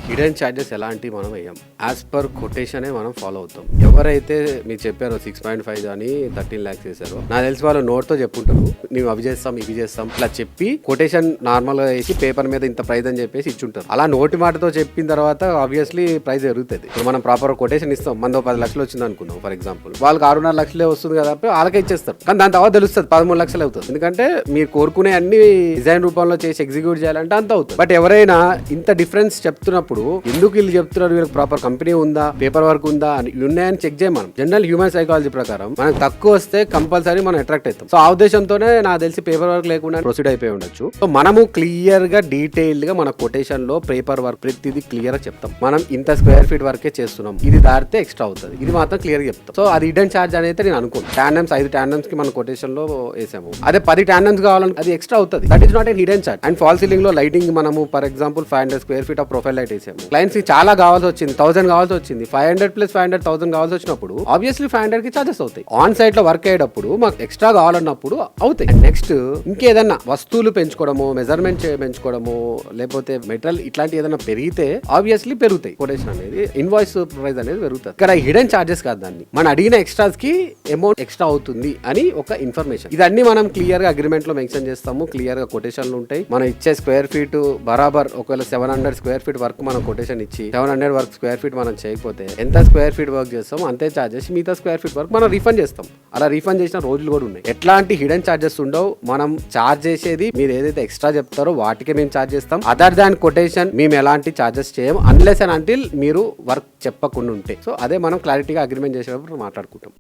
Hidden charges ఎలాంటివి మనం వేయం. యాజ్ పర్ కొటేషనే మనం ఫాలో అవుతాం. ఎవరైతే మీరు చెప్పారో 6.5 అని 13 lakhs చేశారో నాకు తెలిసి వాళ్ళు నోట్తో చెప్పుంటారు, మేము అవి చేస్తాం ఇవి చేస్తాం ఇట్లా చెప్పి కొటేషన్ నార్మల్ గా వేసి పేపర్ మీద ఇంత ప్రైజ్ అని చెప్పేసి ఇచ్చుంటారు. అలా నోటి మాటతో చెప్పిన తర్వాత ఆబ్వియస్లీ ప్రైజ్ పెరుగుతుంది. ఇప్పుడు మనం ప్రాపర్ కొటేషన్ ఇస్తాం, మనతో 10 లక్షలు వచ్చింది అనుకున్నాం ఫర్ ఎగ్జాంపుల్, వాళ్ళకి 6.5 లక్షలే వస్తుంది కదా వాళ్ళకే ఇచ్చేస్తారు. కానీ దాని తర్వాత తెలుస్తుంది 13 లక్షలు అవుతుంది. ఎందుకంటే మీరు కోరుకునే అన్ని డిజైన్ రూపంలో చేసి ఎగ్జిక్యూట్ చేయాలంటే అంత అవుతుంది. బట్ ఎవరైనా ఇంత డిఫరెన్స్ చెప్తున్నప్పుడు ఎందుకు వీళ్ళు చెప్తున్నారు, వీళ్ళకి ప్రాపర్ కంపెనీ ఉందా, పేపర్ వర్క్ ఉందా అని ఉన్నాయని చెక్ చేయం. మనం జనరల్ హ్యూమన్ సైకాలజీ ప్రకారం మనకు తక్కువ వస్తే కంపల్సరీ మనం అట్రాక్ట్ అవుతాం. సో ఆ ఉద్దేశంతోనే నాకు తెలిసి పేపర్ వర్క్ లేకుండా ప్రొసీడ్ అయిపోయి ఉండొచ్చు. సో మనము క్లియర్ గా డీటెయిల్డ్ గా మన కొటేషన్ లో పేపర్ వర్క్ ప్రతిదీ క్లియర్ గా చెప్తాం. మనం ఇంత స్క్వేర్ ఫీట్ వర్కే చేస్తున్నాం, ఇది దాటితే ఎక్స్ట్రా అవుతుంది, ఇది మాత్రం క్లియర్ గా చెప్తాం. సో అది హిడెన్ ఛార్జ్ అనేది నేను అనుకోను. టాండమ్స్ 5 టాండమ్స్ కి మన కొటేషన్ లో వేసాము, అదే 10 టాండమ్స్ కావాలని అది ఎక్స్ట్రా అవుతుంది. That is not an hidden charge. And fall ceiling లో లైటింగ్ మనము for example 500 square feet of profile light వేసాము. క్లయింట్స్ కి చాలా కావాల్సి వచ్చింది, 1000 కావాల్సి వచ్చింది, 500 + 500 1000 కావాల్సి వచ్చినప్పుడు ఆబ్వియస్లీ 500 కి చార్జెస్ అవుతాయి. ఆన్ సైట్ లో వర్క్ అయ్యేటప్పుడు మాకు ఎక్స్ట్రా కావాలన్నప్పుడు అవుతాయి. నెక్స్ట్ ఇంకేదన్నా వస్తువులు పెంచుకోవడము, మెజర్మెంట్ పెంచుకోవడము, లేకపోతే మెటీరియల్ ఇట్లాంటి ఏదైనా పెరిగితే ఆబ్వియస్లీ పెరుగుతాయి. కొటేషన్ అనేది ఇన్వాయిస్ ప్రైస్ అనేది పెరుగుతుంది. ఇక్కడ హిడెన్ చార్జెస్ కాదు, దాన్ని మనం అడిగిన ఎక్స్ట్రాస్ కి అమౌంట్ ఎక్స్ట్రా అవుతుంది అని ఒక ఇన్ఫర్మేషన్. ఇదన్నీ మనం క్లియర్ గా అగ్రిమెంట్ లో మెన్షన్ చేస్తాము, క్లియర్ గా కొటేషన్లు ఉంటాయి. మనం ఇచ్చే స్క్వేర్ ఫీట్ బరాబర్ ఒకవేళ 700 స్క్వేర్ ఫీట్ వర్క్ మనం కొటేషన్ ఇచ్చి 700 వర్క్ స్క్వేర్ ఫీట్ మనం చేయకపోతే ఎంత స్క్వేర్ ఫీట్ వర్క్ చేస్తాం అంతే చార్జెస్, మిగతా స్క్వేర్ ఫీట్ వర్క్ మనం రీఫండ్ చేస్తాం. అలా రీఫండ్ చేసిన రోజులు కూడా ఉన్నాయి. ఎట్లాంటి హిడెన్ చార్జెస్ ఉండవు. మనం చార్జ్ చేసేది మీరు ఏదైతే ఎక్స్ట్రా చెప్తారో వాటికే మేము చార్జ్ చేస్తాం. అదర్ దాన్ కొటేషన్ మేము ఎలాంటి చార్జెస్ చేయం అన్లెస్ అండ్ అంటిల్ మీరు వర్క్ చెప్పకుండా ఉంటే. సో అదే మనం క్లారిటీగా అగ్రిమెంట్ చేసేటప్పుడు మాట్లాడుకుంటాం.